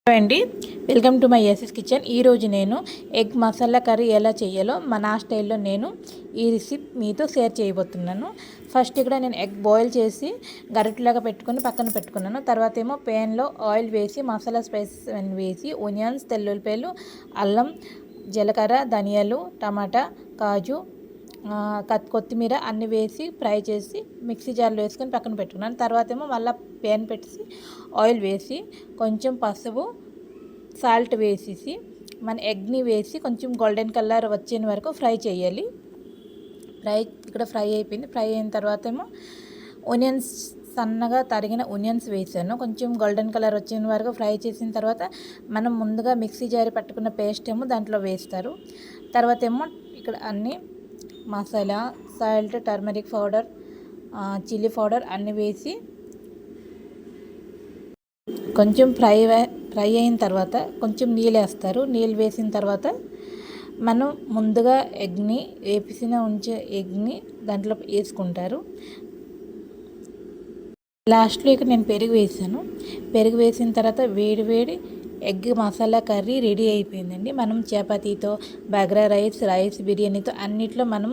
Hello అండి, welcome to my SS kitchen. ఈరోజు నేను ఎగ్ మసాలా కర్రీ ఎలా చేయాలో నా స్టైల్లో నేను ఈ రెసిపీ మీతో షేర్ చేయబోతున్నాను. ఫస్ట్ ఇక్కడ నేను ఎగ్ బాయిల్ చేసి గరిటెలాగా పెట్టుకొని పక్కన పెట్టుకున్నాను. తర్వాత ఏమో ప్యాన్లో ఆయిల్ వేసి మసాలా స్పైసెస్ వేసి ఆనియన్స్, తెల్లుల్లిపాయలు, అల్లం, జీలకర్ర, ధనియాలు, టమాటా, కాజు, కొత్తిమీర అన్నీ వేసి ఫ్రై చేసి మిక్సీ జార్లో వేసుకొని పక్కన పెట్టుకున్నాను. తర్వాత ఏమో మళ్ళీ ప్యాన్ పెట్టి ఆయిల్ వేసి కొంచెం పసుపు, సాల్ట్ వేసేసి మన ఎగ్ని వేసి కొంచెం గోల్డెన్ కలర్ వచ్చే వరకు ఫ్రై చేయాలి. ఫ్రై అయిపోయింది. ఫ్రై అయిన తర్వాత ఏమో ఆనియన్స్, సన్నగా తరిగిన ఆనియన్స్ వేసాను. కొంచెం గోల్డెన్ కలర్ వచ్చిన వరకు ఫ్రై చేసిన తర్వాత మనం ముందుగా మిక్సీ జారి పట్టుకున్న పేస్ట్ ఏమో దాంట్లో వేస్తారు. తర్వాత ఏమో ఇక్కడ అన్నీ masala, salt, turmeric powder, chilli powder అన్నీ వేసి కొంచెం ఫ్రై అయిన తర్వాత కొంచెం నీళ్ళు వేస్తారు. నీళ్ళు వేసిన తర్వాత మనం ముందుగా ఎగ్ని ఉంచే ఎగ్ని దాంట్లో వేసుకుంటారు. లాస్ట్లో ఇక్కడ నేను పెరుగు వేసాను. పెరుగు వేసిన తర్వాత వేడి ఎగ్ మసాలా కర్రీ రెడీ అయిపోయిందండి. మనం చపాతీతో, బగారా రైస్ బిర్యానీతో అన్నిట్లో మనం